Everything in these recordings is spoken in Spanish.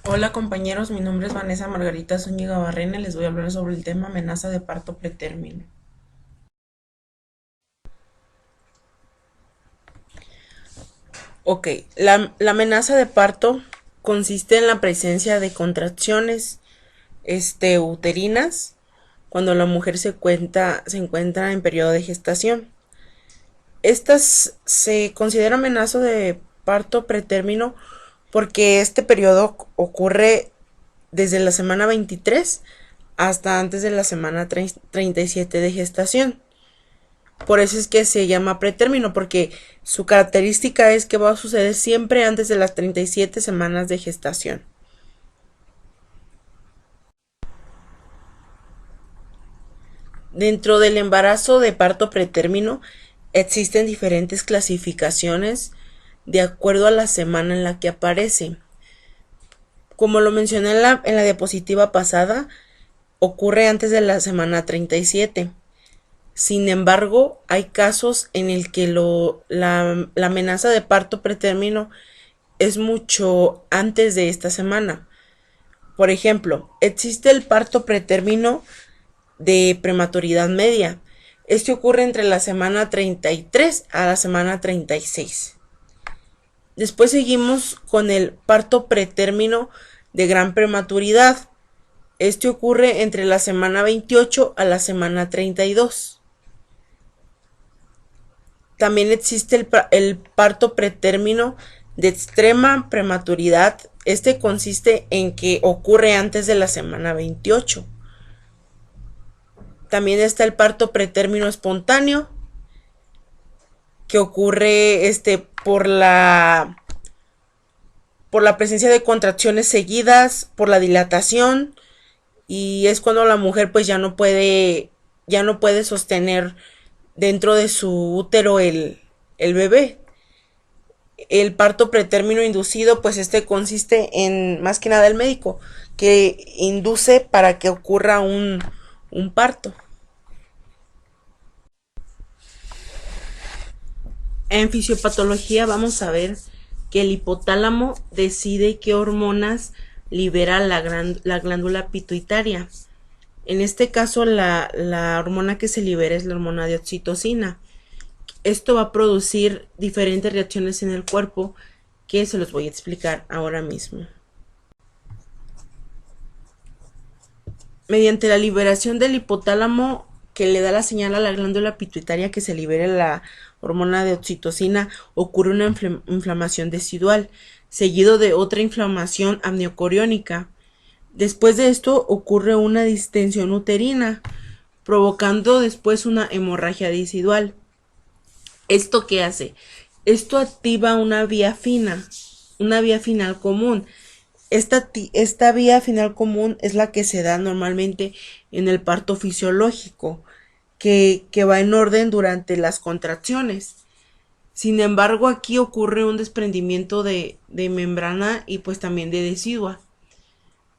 Hola compañeros, mi nombre es Vanessa Margarita Zúñiga Barrena y les voy a hablar sobre el tema amenaza de parto pretérmino. Ok, la amenaza de parto consiste en la presencia de contracciones uterinas cuando la mujer se encuentra en periodo de gestación. Estas se considera amenaza de parto pretérmino porque este periodo ocurre desde la semana 23 hasta antes de la semana 37 de gestación. Por eso es que se llama pretérmino, porque su característica es que va a suceder siempre antes de las 37 semanas de gestación. Dentro del embarazo de parto pretérmino existen diferentes clasificaciones de acuerdo a la semana en la que aparece. Como lo mencioné en la diapositiva pasada, ocurre antes de la semana 37. Sin embargo, hay casos en el que la amenaza de parto pretérmino es mucho antes de esta semana. Por ejemplo, existe el parto pretérmino de prematuridad media. Este ocurre entre la semana 33 a la semana 36. Después seguimos con el parto pretérmino de gran prematuridad. Este ocurre entre la semana 28 a la semana 32. También existe el parto pretérmino de extrema prematuridad. Este consiste en que ocurre antes de la semana 28. También está el parto pretérmino espontáneo, que ocurre por la presencia de contracciones seguidas, por la dilatación, y es cuando la mujer pues ya no puede sostener dentro de su útero el bebé. El parto pretérmino inducido, pues este consiste en más que nada el médico que induce para que ocurra un parto. En fisiopatología vamos a ver que el hipotálamo decide qué hormonas libera la glándula pituitaria. En este caso, la hormona que se libera es la hormona de oxitocina. Esto va a producir diferentes reacciones en el cuerpo que se los voy a explicar ahora mismo. Mediante la liberación del hipotálamo que le da la señal a la glándula pituitaria que se libere la hormona de oxitocina, ocurre una inflamación decidual, seguido de otra inflamación amniocoriónica. Después de esto ocurre una distensión uterina, provocando después una hemorragia decidual. ¿Esto qué hace? Esto activa una vía final común. Esta vía final común es la que se da normalmente en el parto fisiológico, que va en orden durante las contracciones. Sin embargo, aquí ocurre un desprendimiento de membrana y pues también de decidua,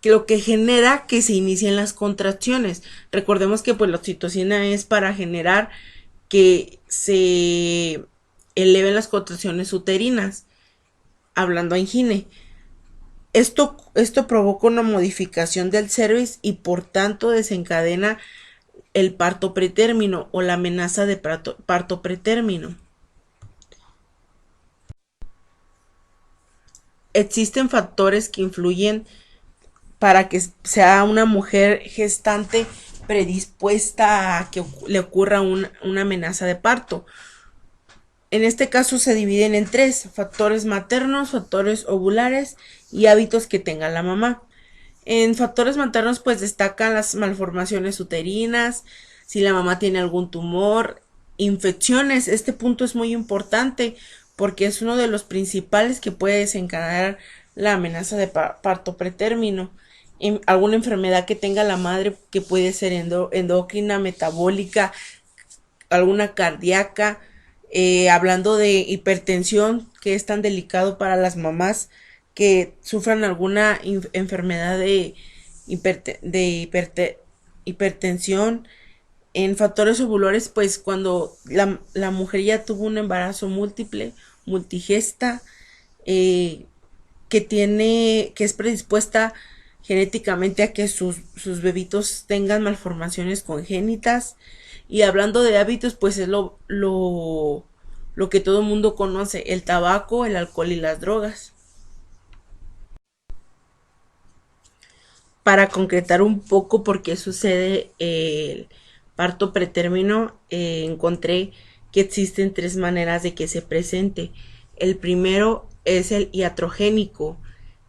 que lo que genera que se inicien las contracciones. Recordemos que pues la oxitocina es para generar que se eleven las contracciones uterinas, hablando en gine. Esto provoca una modificación del cervix y por tanto desencadena el parto pretérmino o la amenaza de parto pretérmino. Existen factores que influyen para que sea una mujer gestante predispuesta a que le ocurra una amenaza de parto. En este caso se dividen en tres: factores maternos, factores ovulares y hábitos que tenga la mamá. En factores maternos pues destacan las malformaciones uterinas, si la mamá tiene algún tumor, infecciones. Este punto es muy importante porque es uno de los principales que puede desencadenar la amenaza de parto pretérmino. Alguna enfermedad que tenga la madre, que puede ser endocrina, metabólica, alguna cardíaca, hablando de hipertensión, que es tan delicado para las mamás que sufran alguna enfermedad de hipertensión. En factores ovulares, pues cuando mujer ya tuvo un embarazo múltiple, multigesta, eh, que es predispuesta genéticamente a que sus bebitos tengan malformaciones congénitas. Y hablando de hábitos, pues es lo que todo mundo conoce: el tabaco, el alcohol y las drogas. Para concretar un poco por qué sucede el parto pretérmino, encontré que existen tres maneras de que se presente. El primero es el iatrogénico,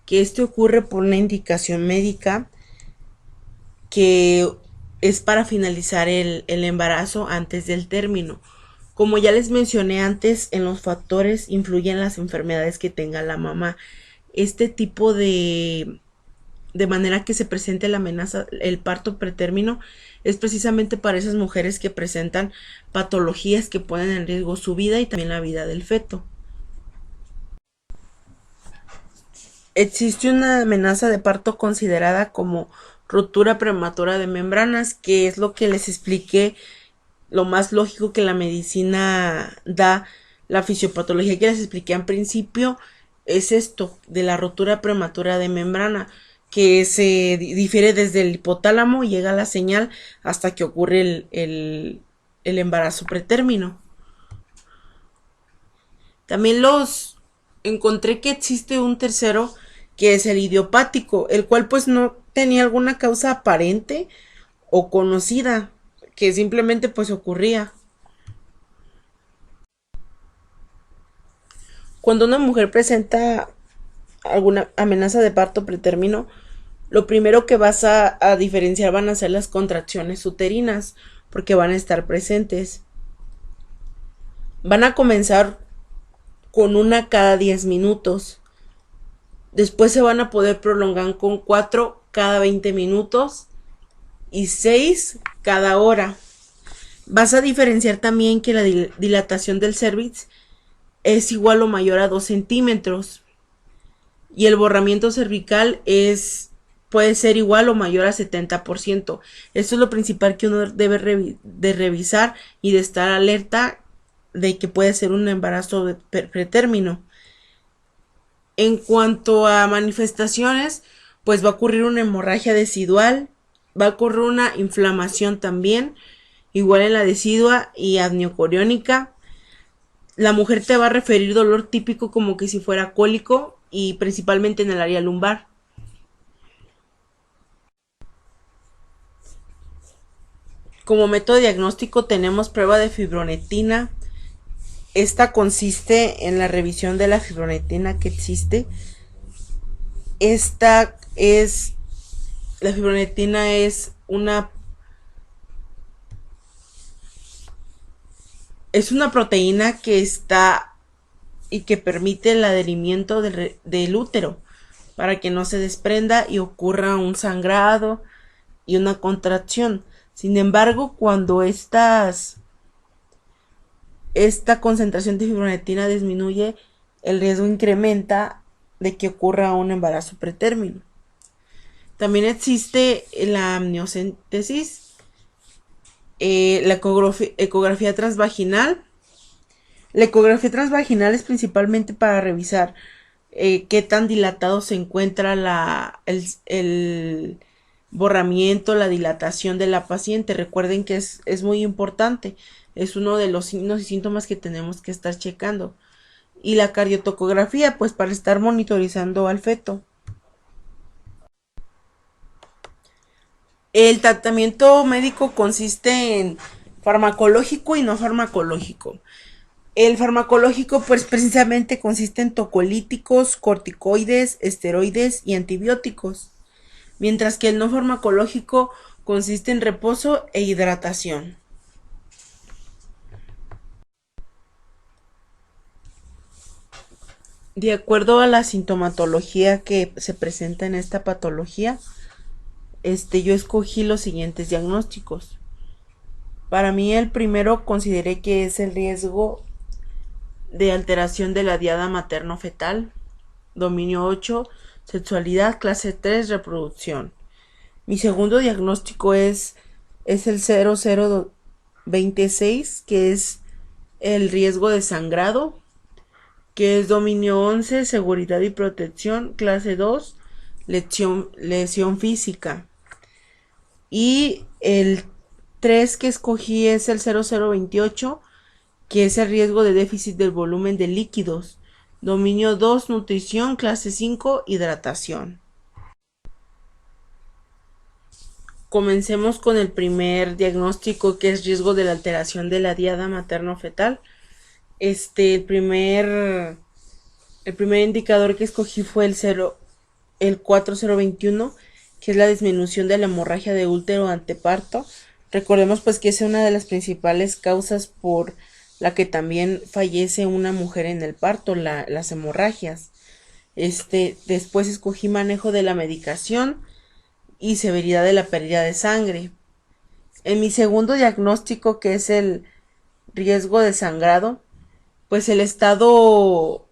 que este ocurre por una indicación médica, que es para finalizar el embarazo antes del término. Como ya les mencioné antes, en los factores influyen las enfermedades que tenga la mamá. Este tipo de manera que se presente la amenaza, el parto pretérmino, es precisamente para esas mujeres que presentan patologías que ponen en riesgo su vida y también la vida del feto. Existe una amenaza de parto considerada como ruptura prematura de membranas, que es lo que les expliqué, lo más lógico que la medicina da. La fisiopatología que les expliqué al principio es esto, de la rotura prematura de membrana, que se difiere desde el hipotálamo, llega la señal hasta que ocurre el embarazo pretérmino. También encontré que existe un tercero, que es el idiopático, el cual pues no tenía alguna causa aparente o conocida, que simplemente pues ocurría. Cuando una mujer presenta alguna amenaza de parto pretérmino, lo primero que vas a diferenciar van a ser las contracciones uterinas, porque van a estar presentes. Van a comenzar con una cada 10 minutos. Después se van a poder prolongar con 4 cada 20 minutos y 6 cada hora. Vas a diferenciar también que la dilatación del cérvix es igual o mayor a 2 centímetros. Y el borramiento cervical puede ser igual o mayor a 70%. Esto es lo principal que uno debe de revisar y de estar alerta de que puede ser un embarazo pretérmino. En cuanto a manifestaciones, pues va a ocurrir una hemorragia decidual, va a ocurrir una inflamación también, igual en la decidua y amniocoriónica. La mujer te va a referir dolor típico como que si fuera cólico, y principalmente en el área lumbar. Como método diagnóstico tenemos prueba de fibronectina. Esta consiste en la revisión de la fibronectina que existe. La fibronectina es una proteína que está y que permite el adherimiento del útero para que no se desprenda y ocurra un sangrado y una contracción. Sin embargo, cuando esta concentración de fibronectina disminuye, el riesgo incrementa de que ocurra un embarazo pretérmino. También existe la amniocentesis, la ecografía transvaginal. La ecografía transvaginal es principalmente para revisar qué tan dilatado se encuentra el borramiento, la dilatación de la paciente. Recuerden que es muy importante, es uno de los signos y síntomas que tenemos que estar checando. Y la cardiotocografía, pues para estar monitorizando al feto. El tratamiento médico consiste en farmacológico y no farmacológico. El farmacológico pues precisamente consiste en tocolíticos, corticoides, esteroides y antibióticos, mientras que el no farmacológico consiste en reposo e hidratación. De acuerdo a la sintomatología que se presenta en esta patología, yo escogí los siguientes diagnósticos. Para mí el primero consideré que es el riesgo de alteración de la diada materno-fetal, dominio 8, sexualidad, clase 3, reproducción. Mi segundo diagnóstico es el 0026, que es el riesgo de sangrado. que es dominio 11, seguridad y protección, clase 2, lesión física. Y el 3 que escogí es el 0028, que es el riesgo de déficit del volumen de líquidos. Dominio 2, nutrición, clase 5, hidratación. Comencemos con el primer diagnóstico, que es riesgo de la alteración de la diada materno-fetal. El primer indicador que escogí fue el 4021, que es la disminución de la hemorragia de útero ante parto. Recordemos pues que es una de las principales causas por la que también fallece una mujer en el parto, las hemorragias. Después escogí manejo de la medicación y severidad de la pérdida de sangre. En mi segundo diagnóstico, que es el riesgo de sangrado, pues el estado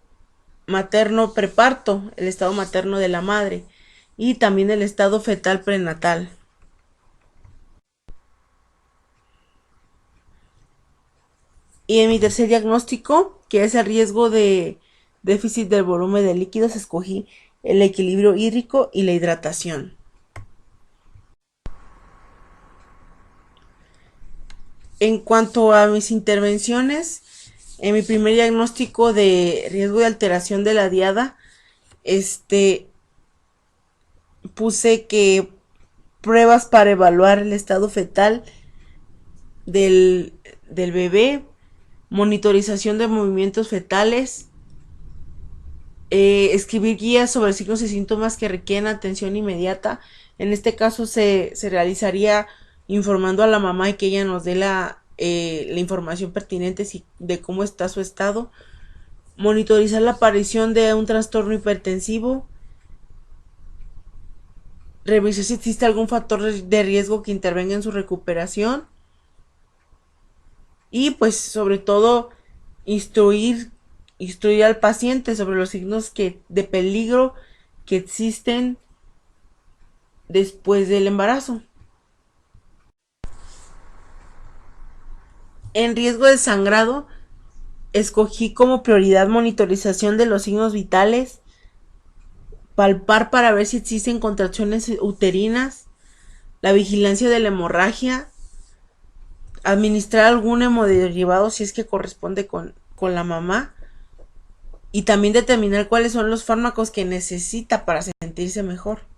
materno preparto, el estado materno de la madre, y también el estado fetal prenatal. Y en mi tercer diagnóstico, que es el riesgo de déficit del volumen de líquidos, escogí el equilibrio hídrico y la hidratación. En cuanto a mis intervenciones, en mi primer diagnóstico de riesgo de alteración de la diada, puse que pruebas para evaluar el estado fetal del bebé, monitorización de movimientos fetales, escribir guías sobre signos y síntomas que requieren atención inmediata. En este caso se realizaría informando a la mamá y que ella nos dé la información pertinente de cómo está su estado. Monitorizar la aparición de un trastorno hipertensivo. Revisar si existe algún factor de riesgo que intervenga en su recuperación. Y pues sobre todo instruir al paciente sobre los signos de peligro que existen después del embarazo. En riesgo de sangrado, escogí como prioridad monitorización de los signos vitales, palpar para ver si existen contracciones uterinas, la vigilancia de la hemorragia, administrar algún hemodiderivado si es que corresponde con la mamá, y también determinar cuáles son los fármacos que necesita para sentirse mejor.